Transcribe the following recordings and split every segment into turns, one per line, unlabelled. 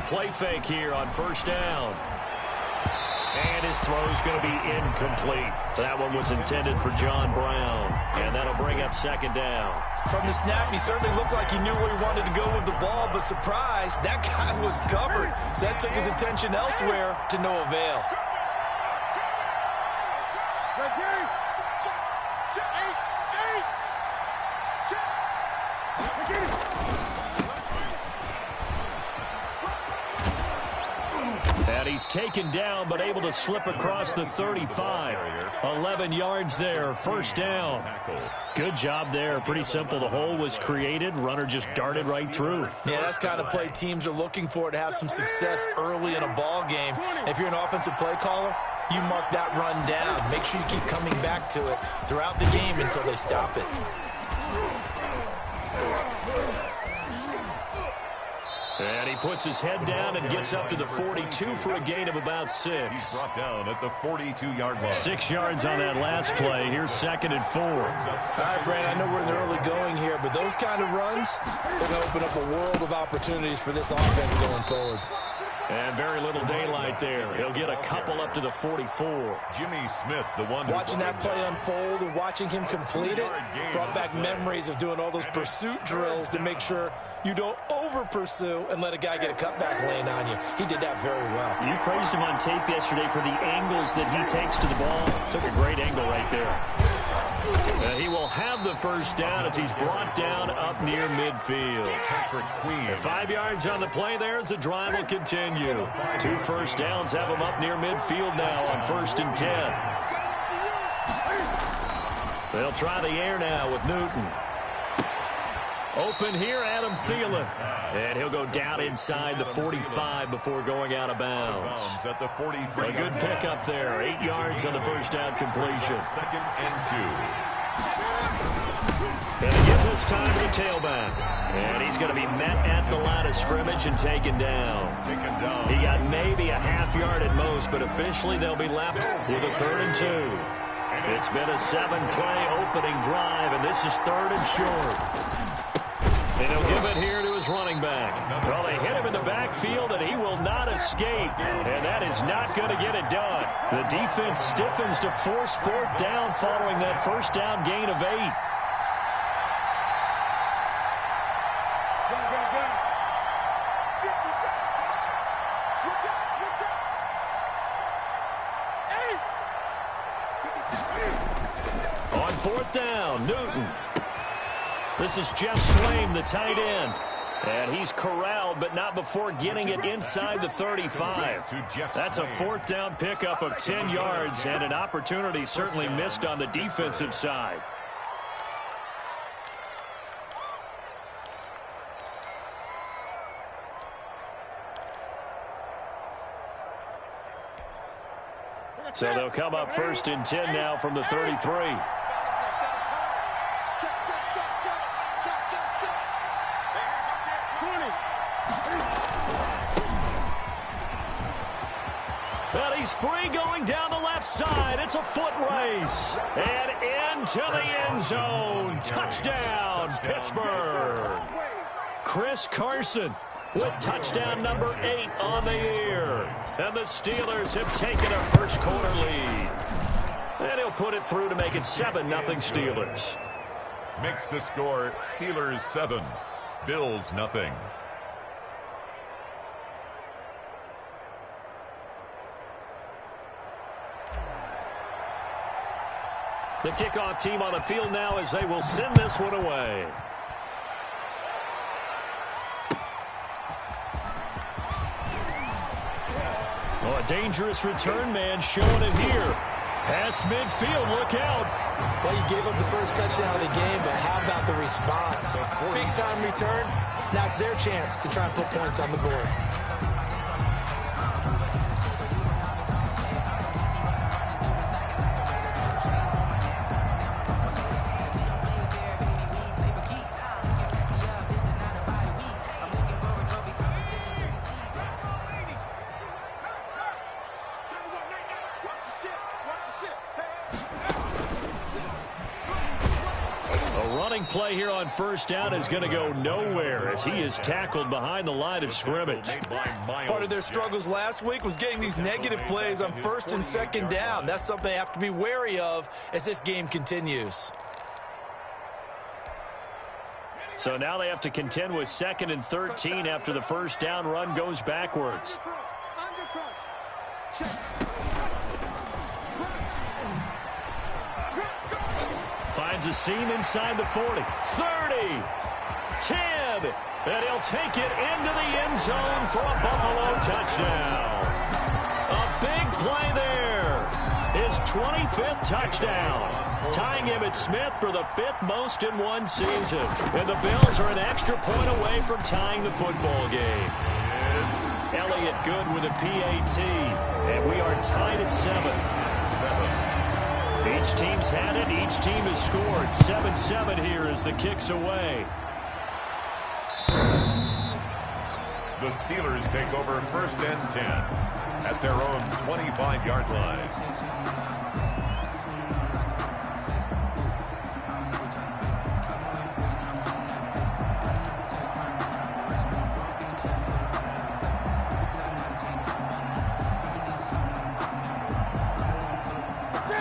play fake here on first down. And his throw's going to be incomplete. That one was intended for John Brown. And that'll bring up second down.
From the snap, he certainly looked like he knew where he wanted to go with the ball, but surprise, that guy was covered. So that took his attention elsewhere to no avail.
And he's taken down, but able to slip across the 35. 11 yards there, first down. Good job there. Pretty simple. The hole was created. Runner just darted right through.
Yeah, that's the kind of play teams are looking for to have some success early in a ball game. If you're an offensive play caller, you mark that run down. Make sure you keep coming back to it throughout the game until they stop it.
And he puts his head down and gets up to the 42 for a gain of about 6.
He's brought down at the 42-yard line.
6 yards on that last play. Here's 2nd and 4.
All right, Brandon, I know we're in the early going here, but those kind of runs, they're going to open up a world of opportunities for this offense going forward.
And very little daylight there. He'll get a couple up to the 44.
Jimmy Smith, the one
watching that play unfold and watching him complete it brought back memories of doing all those pursuit drills to make sure you don't over-pursue and let a guy get a cutback lane on you. He did that very well.
You praised him on tape yesterday for the angles that he takes to the ball. Took a great angle right there. He will have the first down as he's brought down up near midfield. 5 yards on the play there as the drive will continue. 2 first downs have him up near midfield now on 1st and 10. They'll try the air now with Newton. Open here, Adam Thielen. And he'll go down inside the 45 before going out of bounds.
At the 43.
A good pickup there. 8 yards on the first down completion.
2nd and 2.
And again this time to the tailback. And he's going to be met at the line of scrimmage and taken down. He got maybe a half yard at most, but officially they'll be left with a 3rd and 2. It's been a 7-play opening drive, and this is 3rd and short. And he'll give it here to his running back. Well, they hit him in the backfield, and he will not escape. And that is not going to get it done. The defense stiffens to force 4th down following that first down gain of 8. On 4th down, Newton. This is Jeff Swaim, the tight end. And he's corralled, but not before getting it inside the 35. That's a 4th down pickup of 10 yards and an opportunity certainly missed on the defensive side. So they'll come up 1st and 10 now from the 33. Well, he's free going down the left side. It's a foot race. And into the end zone. Touchdown, Pittsburgh. Chris Carson with touchdown number 8 on the year. And the Steelers have taken a first quarter lead. And he'll put it through to make it 7-0 Steelers.
Makes the score Steelers 7, Bills nothing.
The kickoff team on the field now as they will send this one away. Oh, a dangerous return man showing it here. Past midfield, look out.
Well, you gave up the first touchdown of the game, but how about the response? Big-time return. Now it's their chance to try and put points on the board.
A running play here on first down is going to go nowhere as he is tackled behind the line of scrimmage.
Part of their struggles last week was getting these negative plays on first and second down. That's something they have to be wary of as this game continues.
So now they have to contend with 2nd and 13 after the first down run goes backwards. Finds a seam inside the 40. 30. 10. And he'll take it into the end zone for a Buffalo touchdown. A big play there. His 25th touchdown. Tying him at Smith for the 5th most in one season. And the Bills are an extra point away from tying the football game. Elliott good with a PAT. And we are tied at 7. Each team's had it. Each team has scored. 7-7 here as the kick's away.
The Steelers take over 1st and 10 at their own 25-yard line.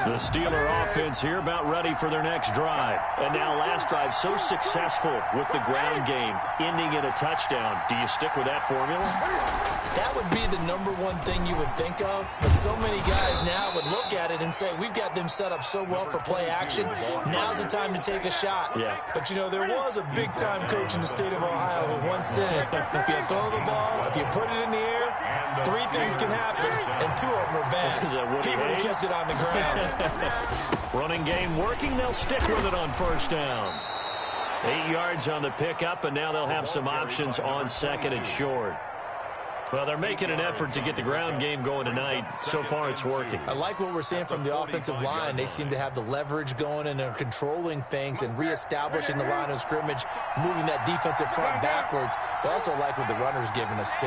The Steeler offense here about ready for their next drive. And now last drive so successful with the ground game, ending in a touchdown. Do you stick with that formula?
That would be the #1 thing you would think of, but so many guys now would look at it and say, we've got them set up so well for play action. Now's the time to take a shot.
Yeah.
But, you know, there was a big-time coach in the state of Ohio who once said, if you throw the ball, if you put it in the air, 3 things can happen, and 2 of them are bad. He would have kept it on the ground.
Running game working. They'll stick with it on first down. 8 yards on the pickup, and now they'll have some options on 2nd and short. Well, they're making an effort to get the ground game going tonight. So far, it's working.
I like what we're seeing from the offensive line. They seem to have the leverage going, and they're controlling things and reestablishing the line of scrimmage, moving that defensive front backwards. But I also like what the runner's giving us, too.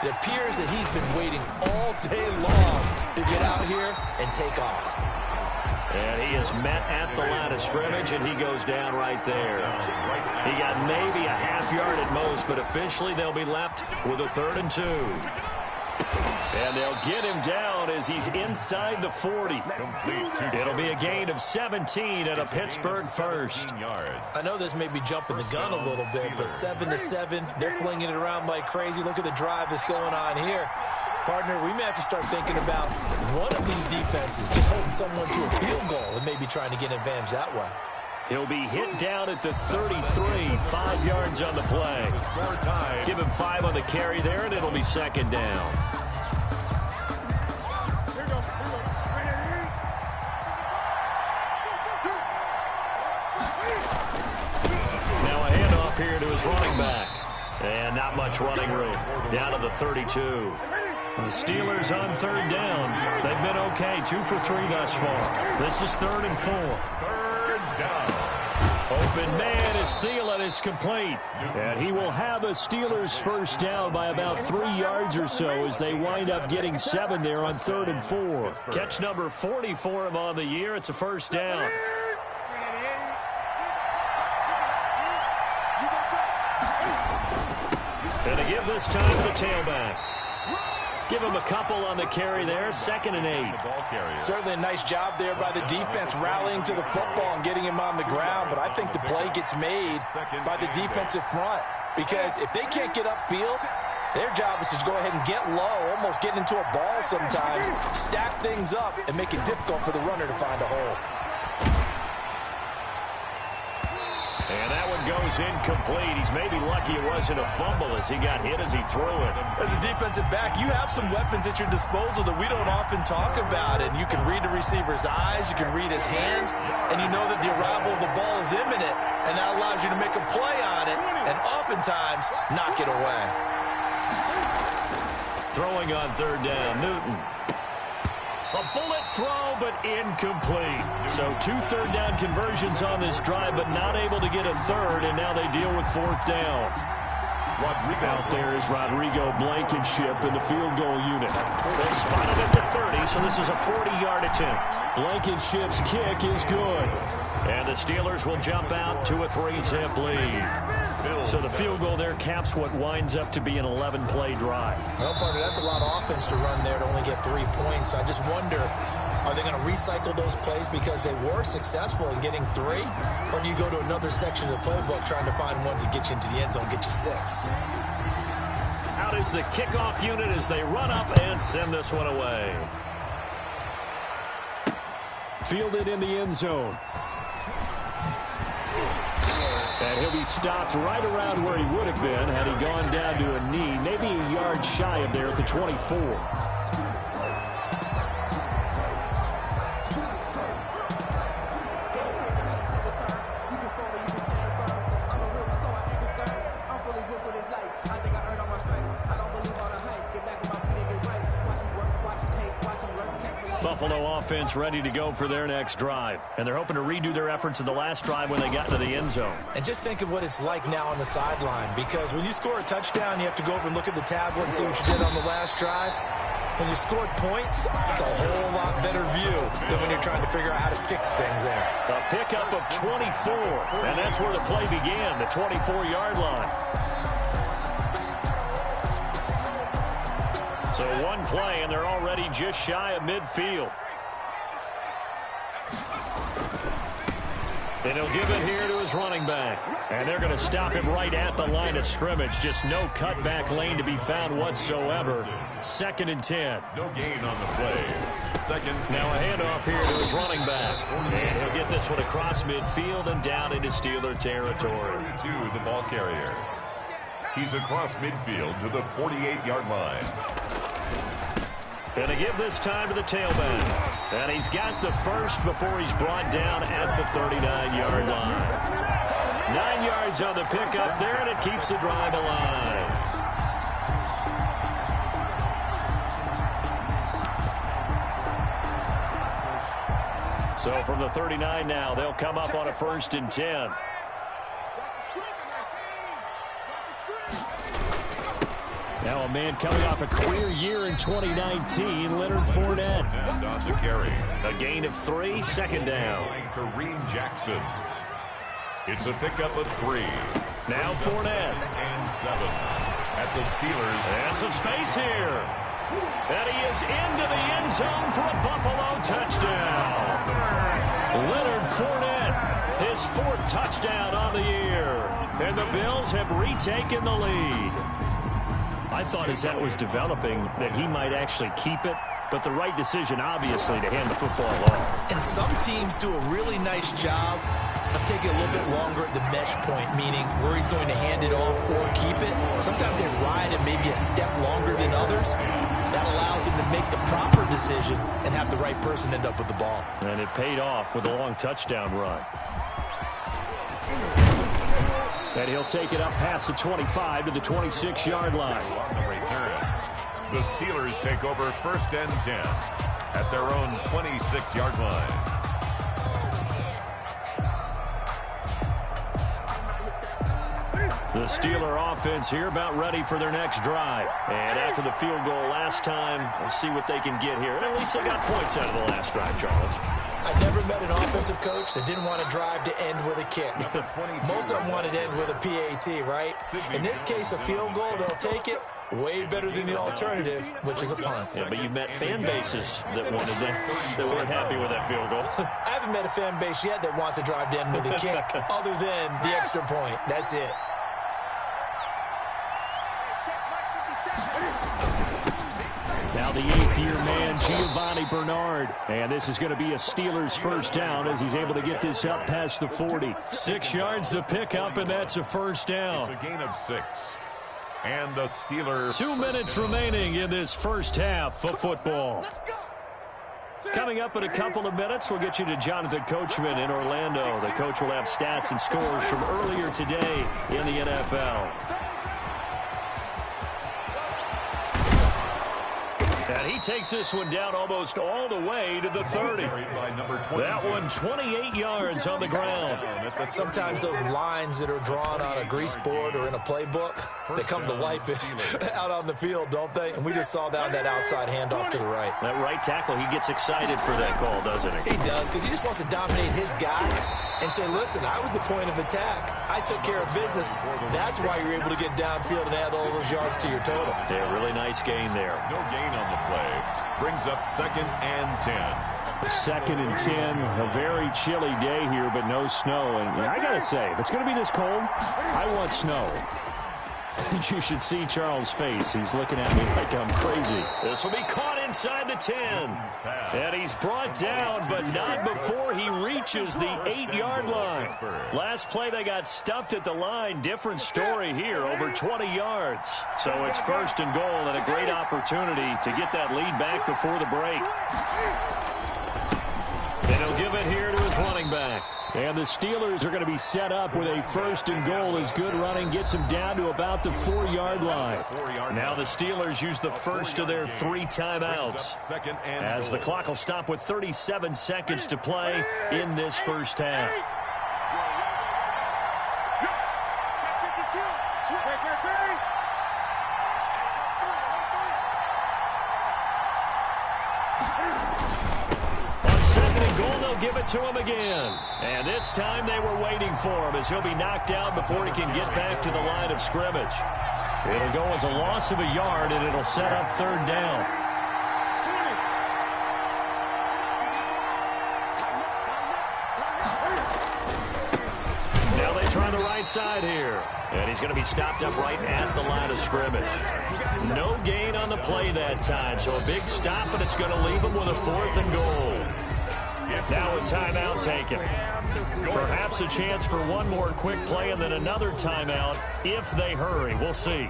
It appears that he's been waiting all day long to get out here and take off.
And he is met at the line of scrimmage, and he goes down right there. He got maybe a half yard at most, but officially they'll be left with a 3rd and 2. And they'll get him down as he's inside the 40. It'll be a gain of 17 and a Pittsburgh first.
I know this may be jumping the gun a little bit, but 7-7, they're flinging it around like crazy. Look at the drive that's going on here. Partner, we may have to start thinking about one of these defenses just holding someone to a field goal and maybe trying to get an advantage that way.
He'll be hit down at the 33, 5 yards on the play. Give him 5 on the carry there, and it'll be 2nd down. Now a handoff here to his running back. And not much running room. Down to the 32. The Steelers on 3rd down. They've been okay, 2 for 3 thus far. This is 3rd and 4.
3rd down.
Open man is Thielen is complete. And he will have a Steelers first down by about 3 yards or so as they wind up getting 7 there on 3rd and 4. Catch number 40 for him on the year. It's a first down. And they give this time to the tailback. Give him a couple on the carry there, 2nd and 8.
Certainly a nice job there by the defense rallying to the football and getting him on the ground, but I think the play gets made by the defensive front because if they can't get upfield, their job is to go ahead and get low, almost get into a ball sometimes, stack things up, and make it difficult for the runner to find a hole.
And that one goes incomplete. He's maybe lucky it wasn't a fumble as he got hit as he threw it.
As a defensive back, you have some weapons at your disposal that we don't often talk about. And you can read the receiver's eyes, you can read his hands, and you know that the arrival of the ball is imminent. And that allows you to make a play on it and oftentimes knock it away.
Throwing on 3rd down, Newton. A bullet throw, but incomplete. So 2 3rd down conversions on this drive, but not able to get a 3rd, and now they deal with 4th down. Out there is Rodrigo Blankenship in the field goal unit. They spotted at the 30, so this is a 40-yard attempt. Blankenship's kick is good. And the Steelers will jump out to a 3-zip lead. So the field goal there caps what winds up to be an 11-play drive.
Well, partner, that's a lot of offense to run there to only get 3 points. I just wonder, are they going to recycle those plays because they were successful in getting 3? Or do you go to another section of the playbook trying to find ones that get you into the end zone, get you 6?
Out is the kickoff unit as they run up and send this one away. Fielded in the end zone. And he'll be stopped right around where he would have been had he gone down to a knee, maybe a yard shy of there at the 24. Buffalo offense ready to go for their next drive. And they're hoping to redo their efforts in the last drive when they got into the end zone.
And just think of what it's like now on the sideline, because when you score a touchdown, you have to go over and look at the tablet and see what you did on the last drive. When you scored points, it's a whole lot better view than when you're trying to figure out how to fix things there.
A pickup of 24, and that's where the play began, the 24-yard line. So one play, and they're already just shy of midfield. And he'll give it here to his running back. And they're going to stop him right at the line of scrimmage. Just no cutback lane to be found whatsoever. 2nd and 10.
No gain on the play. Second.
Now a handoff here to his running back. And he'll get this one across midfield and down into Steeler territory.
32, the ball carrier. He's across midfield to the 48-yard line.
Going to give this time to the tailback. And he's got the first before he's brought down at the 39-yard line. 9 yards on the pickup there, and it keeps the drive alive. So from the 39 now, they'll come up on a 1st and 10. Now a man coming off a career year in 2019, Leonard Fournette.
And on the carry.
A gain of 3, 2nd down.
Kareem Jackson. It's a pickup of 3.
Now Fournette.
And 7 at the Steelers.
And some space here. And he is into the end zone for a Buffalo touchdown. Leonard Fournette, his 4th touchdown on the year. And the Bills have retaken the lead. I thought as that was developing that he might actually keep it, but the right decision, obviously, to hand the football off.
And some teams do a really nice job of taking a little bit longer at the mesh point, meaning where he's going to hand it off or keep it. Sometimes they ride it maybe a step longer than others. That allows him to make the proper decision and have the right person end up with the ball.
And it paid off with a long touchdown run. And he'll take it up past the 25 to the 26-yard line.
On the return, the Steelers take over 1st and 10 at their own 26-yard line.
The Steeler offense here about ready for their next drive. And after the field goal last time, we'll see what they can get here. At least they got points out of the last drive, Charles.
I've never met an offensive coach that didn't want to drive to end with a kick. Most of them wanted to end with a PAT, right? In this case, a field goal, they'll take it. Way better than the alternative, which is a punt.
Yeah, but you've met fan bases that wanted that weren't happy with that field goal.
I haven't met a fan base yet that wants to drive to end with a kick, other than the extra point. That's it.
Now the 8th-year man, Giovanni Bernard. And this is going to be a Steelers 1st down as he's able to get this up past the 40. 6 yards the pickup, and that's a 1st down.
It's a gain of 6. And the Steelers.
2 minutes remaining in this first half of football. Coming up in a couple of minutes, we'll get you to Jonathan Coachman in Orlando. The coach will have stats and scores from earlier today in the NFL. And he takes this one down almost all the way to the 30. That one 28 yards on the ground.
But sometimes those lines that are drawn on a grease board or in a playbook, they come to life out on the field, don't they? And we just saw that outside handoff to the right.
That right tackle, he gets excited for that call, doesn't he?
He does, because he just wants to dominate his guy and say, listen, I was the point of attack. I took care of business. That's why you're able to get downfield and add all those yards to your total.
Yeah, really nice gain there.
No gain on the play. Brings up 2nd and 10.
2nd and 10. A very chilly day here, but no snow. And I got to say, if it's going to be this cold, I want snow. You should see Charles' face. He's looking at me like I'm crazy.
This will be caught inside the 10. And he's brought down, but not before he reaches the 8-yard line. Last play, they got stuffed at the line. Different story here, over 20 yards. So it's 1st and goal and a great opportunity to get that lead back before the break. And he'll give it here to his running back.
And the Steelers are going to be set up with a 1st and goal as good running gets them down to about the 4-yard line.
Now the Steelers use the first of their 3 timeouts as the clock will stop with 37 seconds to play in this first half. Give it to him again. And this time they were waiting for him as he'll be knocked down before he can get back to the line of scrimmage. It'll go as a loss of a yard, and it'll set up 3rd down. Now they try the right side here. And he's going to be stopped up right at the line of scrimmage. No gain on the play that time, so a big stop, and it's going to leave him with a 4th and goal. Now a timeout taken. Perhaps a chance for one more quick play and then another timeout if they hurry. We'll see.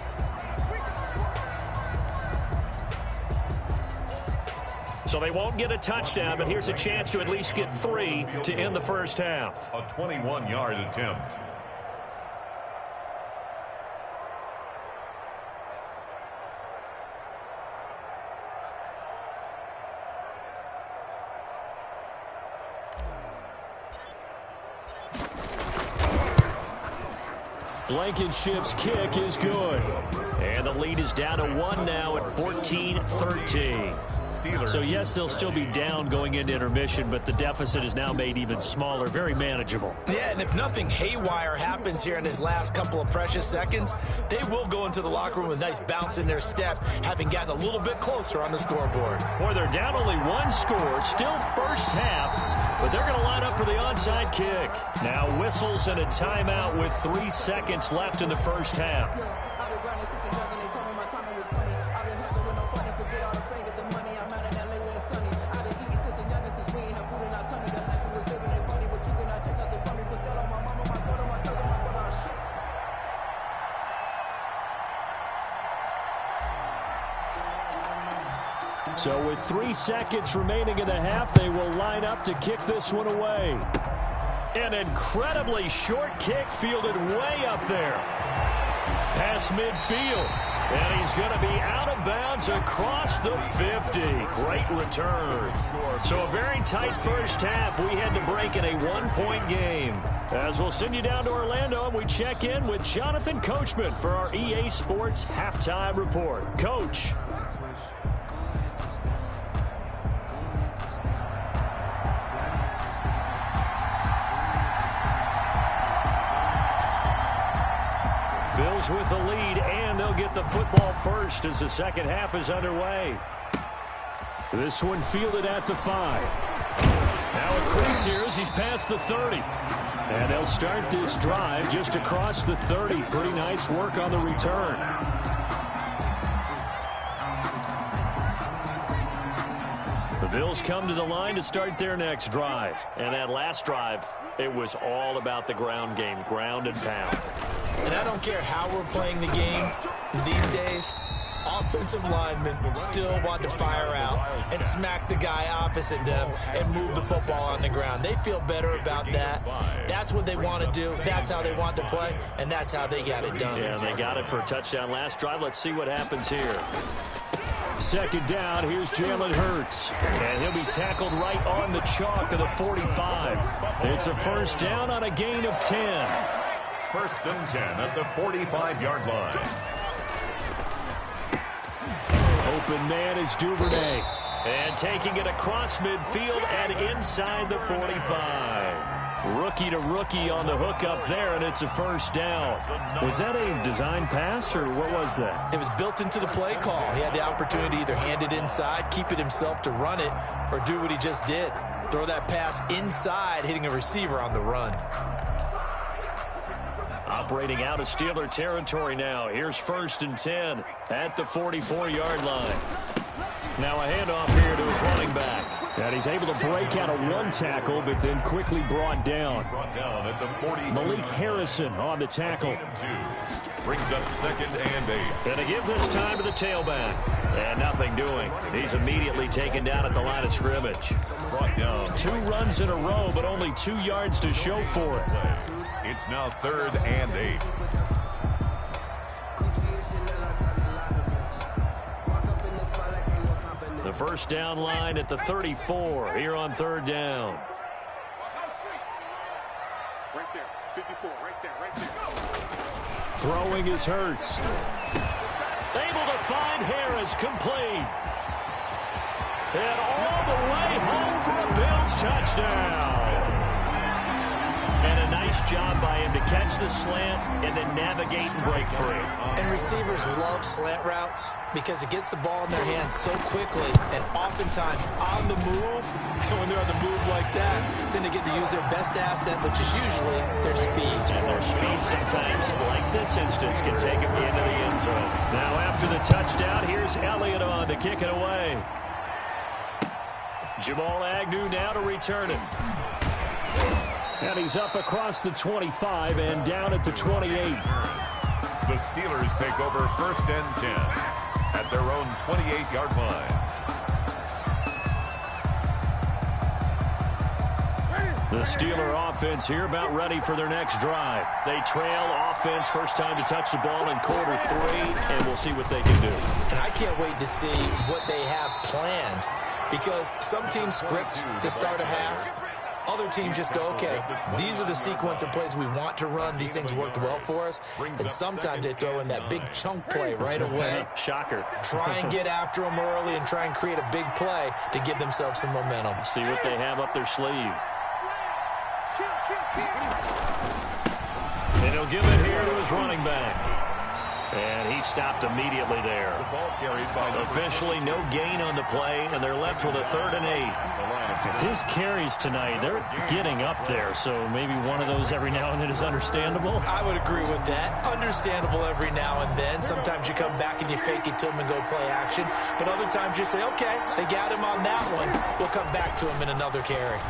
So they won't get a touchdown, but here's a chance to at least get 3 to end the first half.
A 21-yard attempt.
Blankenship's kick is good. And the lead is down to 1 now at 14-13. So, yes, they'll still be down going into intermission, but the deficit is now made even smaller, very manageable.
Yeah, and if nothing haywire happens here in his last couple of precious seconds, they will go into the locker room with a nice bounce in their step, having gotten a little bit closer on the scoreboard.
Boy, they're down only 1 score, still first half, but they're going to line up for the onside kick. Now whistles and a timeout with 3 seconds left in the first half. So with 3 seconds remaining in the half, they will line up to kick this one away. An incredibly short kick fielded way up there. Past midfield. And he's going to be out of bounds across the 50. Great return. So a very tight first half. We had to break in a 1-point game. As we'll send you down to Orlando, and we check in with Jonathan Coachman for our EA Sports Halftime Report. Coach. Bills with the lead, and they'll get the football first as the second half is underway. This one fielded at the 5. Now a crease here as he's past the 30. And they'll start this drive just across the 30. Pretty nice work on the return. The Bills come to the line to start their next drive. And that last drive, it was all about the ground game, ground and pound.
And I don't care how we're playing the game these days, offensive linemen still want to fire out and smack the guy opposite them and move the football on the ground. They feel better about that. That's what they want to do. That's how they want to play, and that's how they got it done.
Yeah, they got it for a touchdown last drive. Let's see what happens here.
Second down, here's Jalen Hurts. And he'll be tackled right on the chalk of the 45. It's a first down on a gain of 10.
First and 10 at the 45-yard line.
Open man is Duvernay.
And taking it across midfield and inside the 45. Rookie to rookie on the hookup there, and it's a first down.
Was that a design pass, or what was that?
It was built into the play call. He had the opportunity to either hand it inside, keep it himself to run it, or do what he just did. Throw that pass inside, hitting a receiver on the run.
Operating out of Steeler territory now. Here's first and 10 at the 44-yard line. Now a handoff here to his running back.
And he's able to break out of one tackle, but then quickly brought down.
At the 40.
Malik Harrison on the tackle.
Brings up second and 8.
And a give this time to the tailback. And nothing doing. He's immediately taken down at the line of scrimmage.
Brought down.
2 runs in a row, but only 2 yards to show for it.
It's now third and 8.
The first down line at the 34 here on third down.
Right there, 54, right there.
Throwing is Hurts.
Able to find Harris, complete. And all the way home for a Bills touchdown. And a nice job by him to catch the slant and then navigate and break free.
And receivers love slant routes because it gets the ball in their hands so quickly and oftentimes on the move. And when they're on the move like that, then they get to use their best asset, which is usually their speed.
And their speed sometimes, like this instance, can take them into the end zone. Now after the touchdown, here's Elliott on to kick it away. Jamal Agnew now to return it.
And he's up across the 25 and down at the 28.
The Steelers take over first and 10 at their own 28-yard line.
The Steeler offense here about ready for their next drive. They trail offense, first time to touch the ball in quarter 3, and we'll see what they can do.
And I can't wait to see what they have planned because some teams script to start a half. Other teams just go, okay, these are the sequence of plays we want to run. These things worked well for us. And sometimes they throw in that big chunk play right away.
Shocker.
Try and get after them early and try and create a big play to give themselves some momentum.
See what they have up their sleeve. And he'll give it here to his running back. And he stopped immediately there.
The ball carried by
officially no gain on the play, and they're left with a 3rd and 8.
His carries tonight, they're getting up there, so maybe one of those every now and then is understandable.
I would agree with that. Understandable every now and then. Sometimes you come back and you fake it to him and go play action. But other times you say, okay, they got him on that one. We'll come back to him in another carry.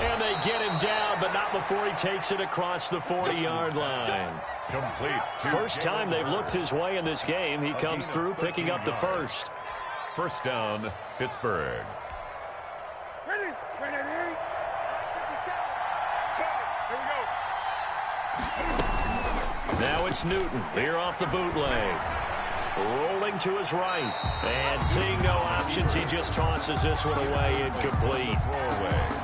And they get him down, but not before he takes it across the 40-yard line.
Complete.
First time they've looked his way in this game. He comes through picking up the first.
First down, Pittsburgh.
Ready? Ready? 57. Here we go.
Now it's Newton here off the bootleg. Rolling to his right. And seeing no options, he just tosses this one away incomplete.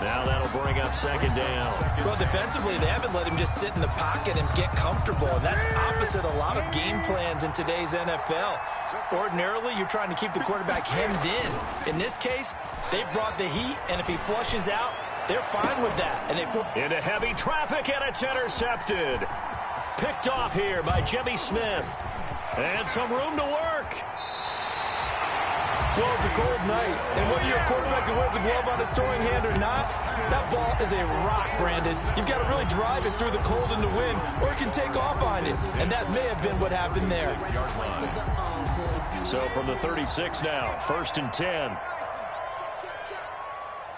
Now that'll bring up second down.
Well, defensively, they haven't let him just sit in the pocket and get comfortable. And that's opposite a lot of game plans in today's NFL. Ordinarily, you're trying to keep the quarterback hemmed in. In this case, they brought the heat, and if he flushes out, they're fine with that. And
into heavy traffic, and it's intercepted. Picked off here by Jimmy Smith. And some room to work.
Well, it's a cold night. And whether you're a quarterback that wears a glove on his throwing hand or not, that ball is a rock, Brandon. You've got to really drive it through the cold and the wind, or it can take off on you. And that may have been what happened there.
So from the 36 now, 1st and 10.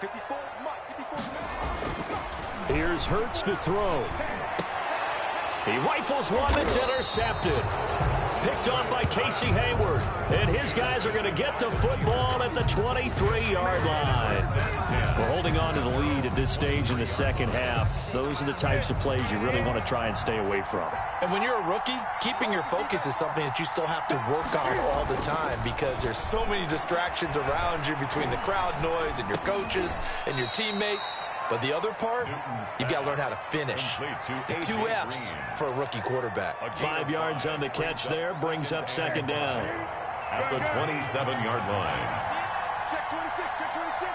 54.
Here's Hurts to throw.
He rifles one that's intercepted. picked off by Casey Hayward. And his guys are going to get the football at the 23-yard line. We're holding on to the lead at this stage in the second half. Those are the types of plays you really want to try and stay away from.
And when you're a rookie, keeping your focus is something that you still have to work on all the time because there's so many distractions around you between the crowd noise and your coaches and your teammates. But the other part, you've got to learn how to finish. The 2 F's for a rookie quarterback.
5 yards on the catch there, brings up second down.
At the 27-yard line.
Check 26, check 26.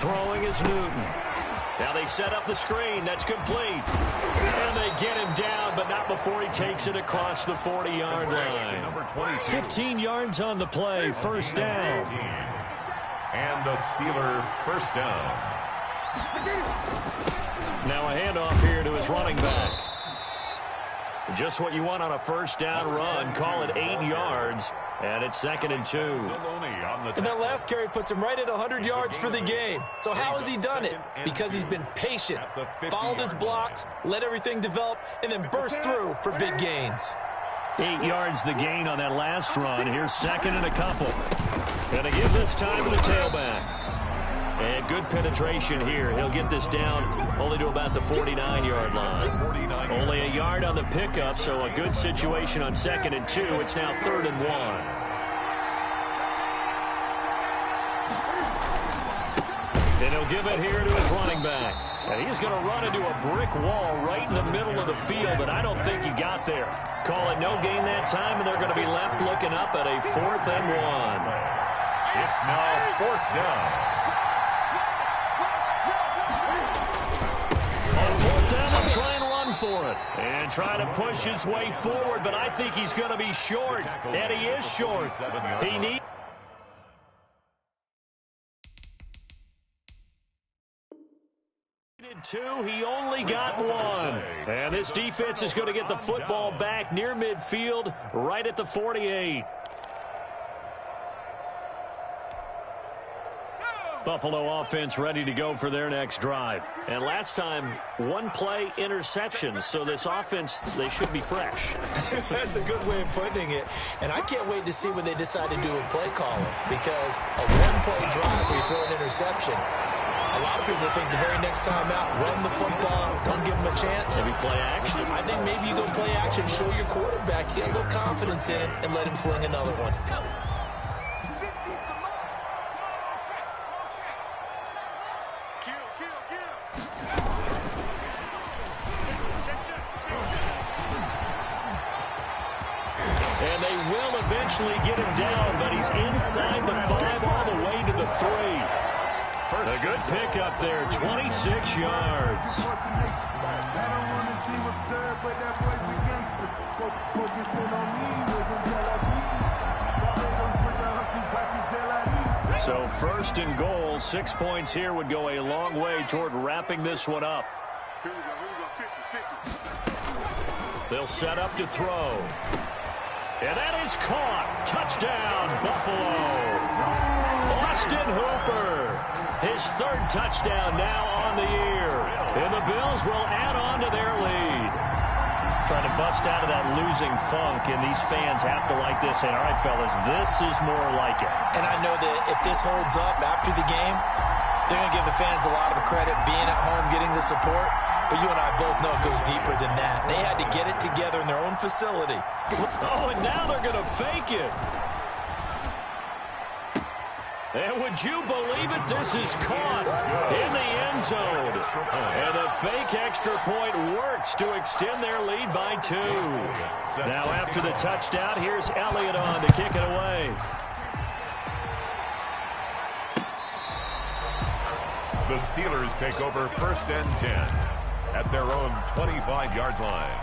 Throwing is Newton. Now they set up the screen. That's complete. And they get him down, but not before he takes it across the 40-yard line. 15 yards on the play, first down.
And a Steeler first down.
Now a handoff here to his running back. Just what you want on a first down run. Call it 8 yards. And it's 2nd and 2.
And that last carry puts him right at 100 yards for the game. So how has he done it? Because he's been patient, followed his blocks, let everything develop, and then burst through for big gains.
8 yards the gain on that last run. Here's 2nd and a couple. Gonna give this time to the tailback. And good penetration here. He'll get this down only to about the 49-yard line. Only a yard on the pickup, so a good situation on 2nd and 2. It's now 3rd and 1. And he'll give it here to his running back. And he's going to run into a brick wall right in the middle of the field, but I don't think he got there. Call it no gain that time, and they're going to be left looking up at a 4th and 1.
It's now 4th down.
Try and run for it. And try to push his way forward, but I think he's going to be short. And he is short. He needs... two, he only got 1. And this defense is going to get the football back near midfield, right at the 48. Buffalo offense ready to go for their next drive. And last time, 1 play interception. So this offense, they should be fresh.
That's a good way of putting it. And I can't wait to see what they decide to do with play calling. Because a 1-play drive where you throw an interception, a lot of people think the very next time out, run the football, don't give them a chance.
Maybe play action.
I think maybe you go play action, show your quarterback, get a little confidence in it, and let him fling another one.
And they will eventually get him down, but he's inside the 5 all the way to the 3. A good pickup there, 26 yards. So 1st and goal, 6 points here would go a long way toward wrapping this one up. They'll set up to throw. And that is caught. Touchdown, Buffalo. Austin Hooper. His 3rd touchdown now on the year. And the Bills will add on to their lead. Trying to bust out of that losing funk, and these fans have to like this. And all right, fellas, this is more like it.
And I know that if this holds up after the game, they're going to give the fans a lot of credit being at home, getting the support. But you and I both know it goes deeper than that. They had to get it together in their own facility.
Oh, and now they're going to fake it. And would you believe it? This is caught in the end zone. And the fake extra point works to extend their lead by 2. Now after the touchdown, here's Elliott on to kick it away.
The Steelers take over 1st and 10 at their own 25-yard line.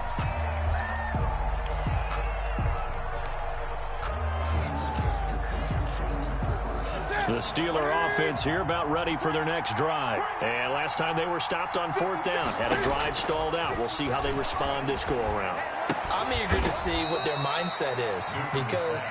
The Steeler offense here about ready for their next drive. And last time they were stopped on 4th down. Had a drive stalled out. We'll see how they respond this go-around.
I'm eager to see what their mindset is, because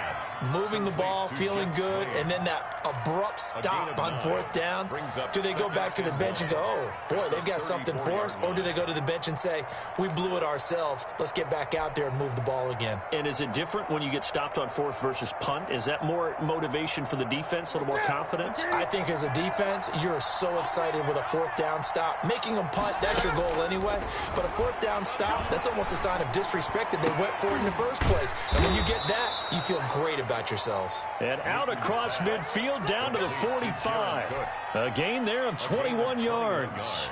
moving the ball, feeling good, and then that abrupt stop on 4th down, do they go back to the bench and go, oh, boy, they've got something for us, or do they go to the bench and say, we blew it ourselves, let's get back out there and move the ball again?
And is it different when you get stopped on 4th versus punt? Is that more motivation for the defense, a little more confidence?
I think as a defense, you're so excited with a 4th down stop. Making them punt, that's your goal anyway, but a 4th down stop, that's almost a sign of disrespect that they went for it in the first place. And when you get that, you feel great about yourselves.
And out across midfield down to the 45. A gain there of 21 yards.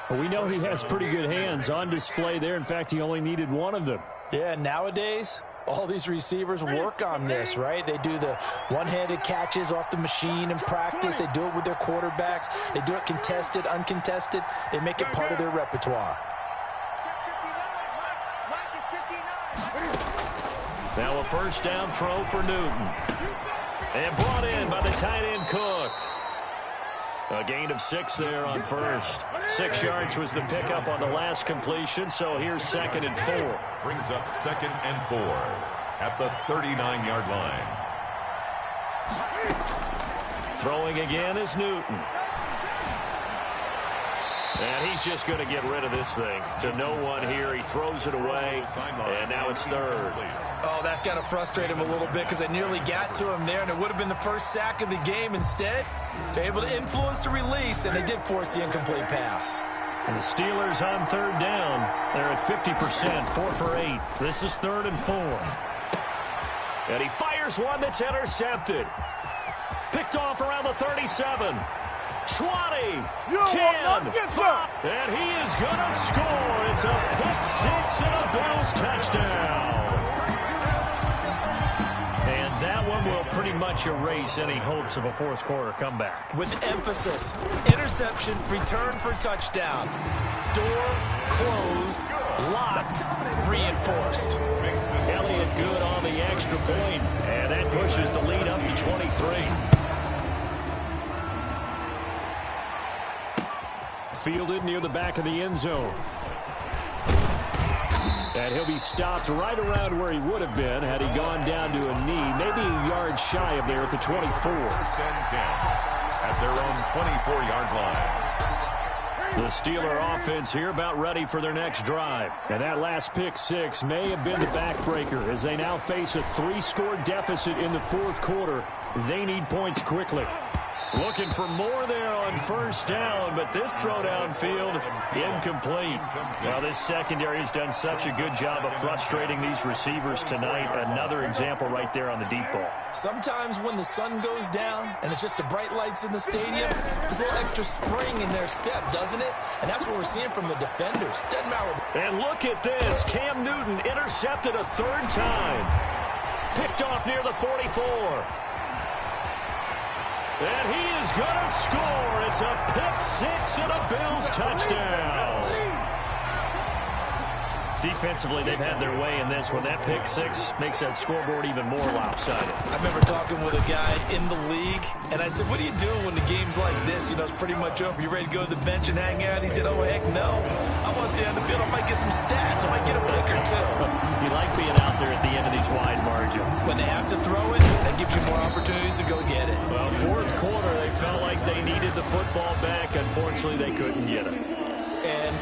Well, we know he has pretty good hands on display there. In fact, he only needed one of them.
Yeah, nowadays, all these receivers work on this, right? They do the one-handed catches off the machine in practice. They do it with their quarterbacks. They do it contested, uncontested. They make it part of their repertoire.
Now a first down throw for Newton. And brought in by the tight end Cook. A gain of 6 there on first. 6 yards was the pickup on the last completion, so here's 2nd and 4.
Brings up 2nd and 4 at the 39-yard line.
Throwing again is Newton. And he's just going to get rid of this thing. To no one here. He throws it away, and now it's 3rd.
Oh, that's got to frustrate him a little bit, because they nearly got to him there, and it would have been the first sack of the game. Instead, they're able to influence the release, and they did force the incomplete pass.
And the Steelers on 3rd down. They're at 50%, 4 for 8. This is 3rd and 4. And he fires one that's intercepted. Picked off around the 37. 20, 10, 5, and he is going to score. It's a pick 6 and a Bills touchdown. And that one will pretty much erase any hopes of a 4th quarter comeback.
With emphasis, interception, return for touchdown. Door closed, locked, reinforced.
Elliott good on the extra point, and that pushes the lead up to 23.
Fielded near the back of the end zone. And he'll be stopped right around where he would have been had he gone down to a knee, maybe a yard shy of there at the 24.
1st and 10 at their own 24-yard line.
The Steeler offense here about ready for their next drive. And that last pick 6 may have been the backbreaker as they now face a 3-score deficit in the 4th quarter. They need points quickly. Looking for more there on first down, but this throw downfield, incomplete. Well, this secondary has done such a good job of frustrating these receivers tonight. Another example right there on the deep ball.
Sometimes when the sun goes down and it's just the bright lights in the stadium, there's a little extra spring in their step, doesn't it? And that's what we're seeing from the defenders. Doesn't matter.
And look at this. Cam Newton intercepted a 3rd time. Picked off near the 44. And he is going to score. It's a pick 6 and a Bills touchdown. Defensively, they've had their way in this one. That pick 6 makes that scoreboard even more lopsided.
I remember talking with a guy in the league, and I said, what do you do when the game's like this? You know, it's pretty much over. You ready to go to the bench and hang out? He said, oh, heck no. I want to stay on the field. I might get some stats. I might get a pick or two.
You like being out there at the end of these wide margins.
When they have to throw it, that gives you more opportunities to go get it.
Well, 4th quarter, they felt like they needed the football back. Unfortunately, they couldn't get it.
And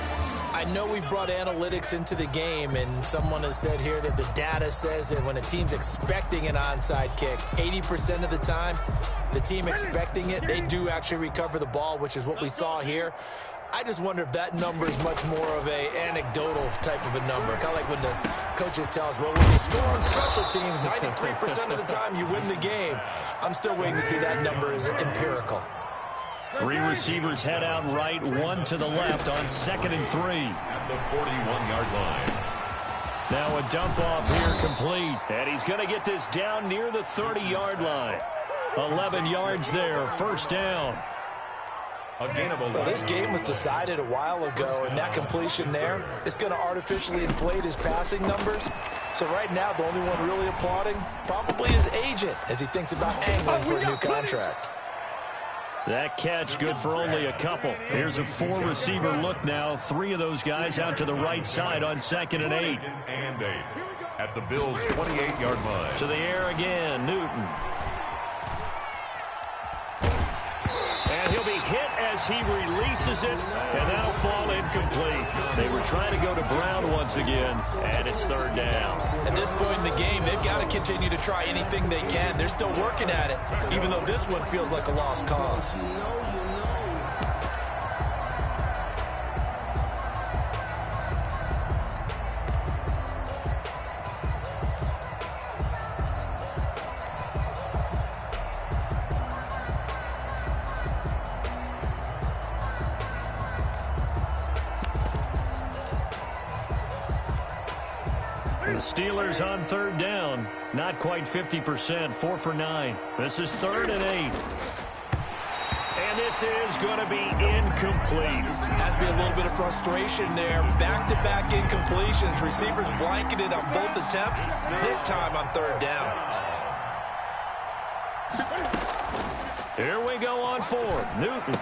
I know we've brought analytics into the game, and someone has said here that the data says that when a team's expecting an onside kick, 80% of the time, the team expecting it, they do actually recover the ball, which is what we saw here. I just wonder if that number is much more of a anecdotal type of a number. Kind of like when the coaches tell us, well, when you score on special teams, 93% of the time you win the game. I'm still waiting to see that number is empirical.
3 receivers head out right, 1 to the left on 2nd and 3.
At the 41-yard line.
Now a dump off here complete. And he's going to get this down near the 30-yard line. 11 yards there, first down.
A gain of 11.
Well, this game was decided a while ago, and that completion there is going to artificially inflate his passing numbers. So right now, the only one really applauding probably his agent as he thinks about angling for a new contract.
That catch good for only a couple. Here's a four-receiver look now. Three of those guys out to the right side on 2nd and 8.
And 8 at the Bills' 28-yard line.
To the air again, Newton. And he'll be hit as he releases it, and that'll fall incomplete. They were trying to go to Brown once again, and it's 3rd down.
At this point in the game, they've got to continue to try anything they can. They're still working at it, even though this one feels like a lost cause.
The Steelers on 3rd down. Not quite 50%. 4 for 9. This is 3rd and 8. And this is going to be incomplete.
Has to be a little bit of frustration there. Back-to-back incompletions. Receivers blanketed on both attempts. This time on 3rd down.
Here we go on 4th. Newton.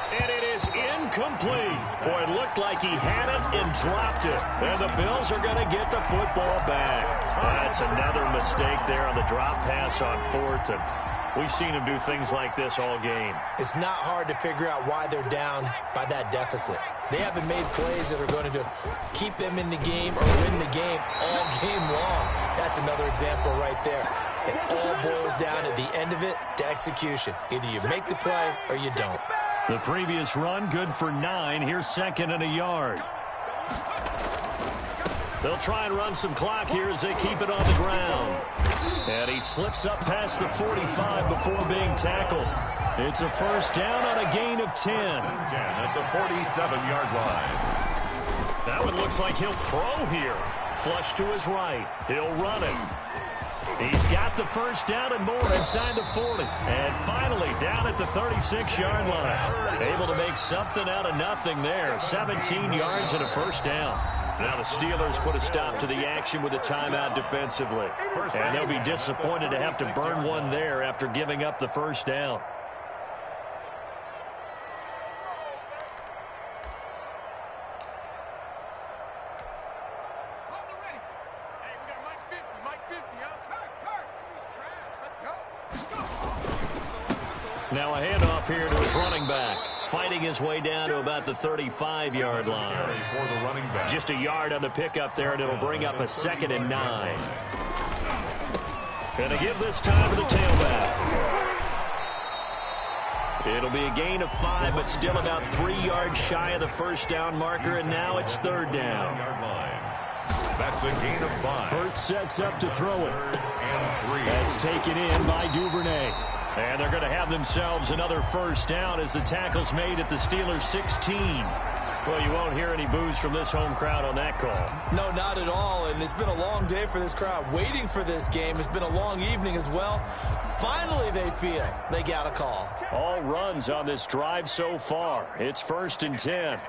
And it is incomplete. Boy, it looked like he had it and dropped it. And the Bills are going to get the football back. That's another mistake there on the drop pass on 4th. And we've seen him do things like this all game.
It's not hard to figure out why they're down by that deficit. They haven't made plays that are going to keep them in the game or win the game all game long. That's another example right there. It all boils down at the end of it to execution. Either you make the play or you don't.
The previous run, good for 9. Here's 2nd and a yard. They'll try and run some clock here as they keep it on the ground. And he slips up past the 45 before being tackled. It's a 1st down on a gain of 10.
At the 47-yard line.
That one looks like he'll throw here. Flush to his right. He'll run it. He's got the 1st down and more inside the 40. And finally down at the 36-yard line. Able to make something out of nothing there. 17 yards and a 1st down. Now the Steelers put a stop to the action with a timeout defensively. And they'll be disappointed to have to burn one there after giving up the 1st down. Now a handoff here to his running back. Fighting his way down to about the 35-yard line.
For the running back.
Just a yard on the pickup there, and it'll bring up a 2nd and 9. And to give this time to the tailback. It'll be a gain of 5, but still about 3 yards shy of the 1st down marker, and now it's 3rd down.
That's a gain of 5.
Hurts sets up to throw it.
3rd and 3.
That's taken in by Duvernay.
And they're going to have themselves another 1st down as the tackle's made at the Steelers' 16. Well, you won't hear any boos from this home crowd on that call.
No, not at all. And it's been a long day for this crowd waiting for this game. It's been a long evening as well. Finally, they feel they got a call.
All runs on this drive so far. It's 1st and 10.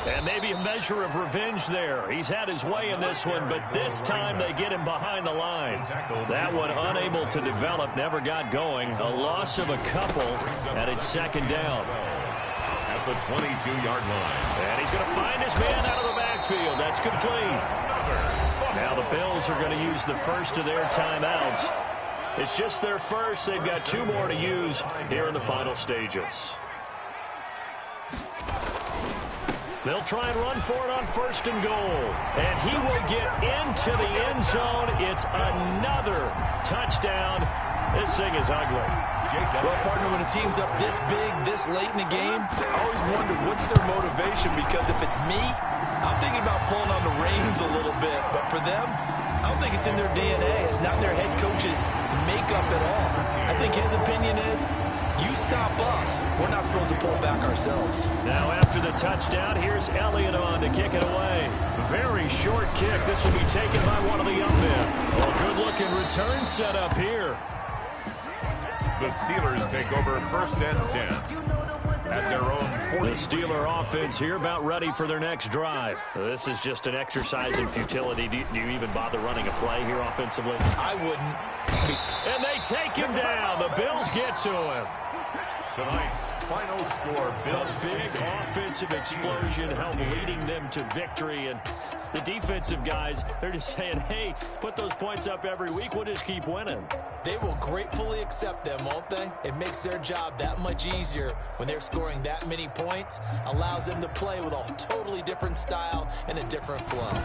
And maybe a measure of revenge there. He's had his way in this one, but this time they get him behind the line. That one unable to develop, never got going. A loss of a couple, and it's 2nd down.
At the 22-yard line.
And he's going to find his man out of the backfield. That's complete. Now the Bills are going to use the first of their timeouts. It's just their first. They've got 2 more to use here in the final stages. They'll try and run for it on 1st and goal. And he will get into the end zone. It's another touchdown. This thing is ugly.
Well, partner, when a team's up this big, this late in the game, I always wonder what's their motivation, because if it's me, I'm thinking about pulling on the reins a little bit. But for them, I don't think it's in their DNA. It's not their head coach's makeup at all. I think his opinion is, you stop us. We're not supposed to pull back ourselves.
Now after the touchdown, here's Elliott on to kick it away. Very short kick. This will be taken by one of the young men. Oh, good-looking return set up here.
The Steelers take over 1st and 10. at their own 40.
The Steeler offense here about ready for their next drive. This is just an exercise in futility. Do you even bother running a play here offensively?
I wouldn't.
And they take him down. The Bills get to him.
Tonight's final score, Bills.
A big offensive explosion helped leading them to victory. And the defensive guys, they're just saying, hey, put those points up every week. We'll just keep winning.
They will gratefully accept them, won't they? It makes their job that much easier when they're scoring that many points. Allows them to play with a totally different style and a different flow.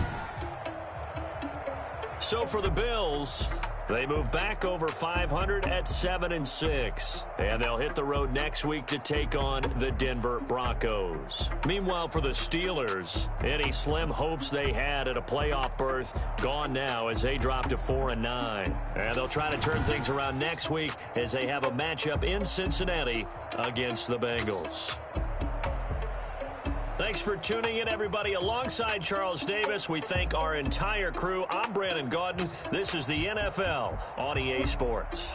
So for the Bills, they move back over 500 at 7-6. And they'll hit the road next week to take on the Denver Broncos. Meanwhile, for the Steelers, any slim hopes they had at a playoff berth gone now as they drop to 4-9. And they'll try to turn things around next week as they have a matchup in Cincinnati against the Bengals. Thanks for tuning in, everybody. Alongside Charles Davis, we thank our entire crew. I'm Brandon Gaudin. This is the NFL on EA Sports.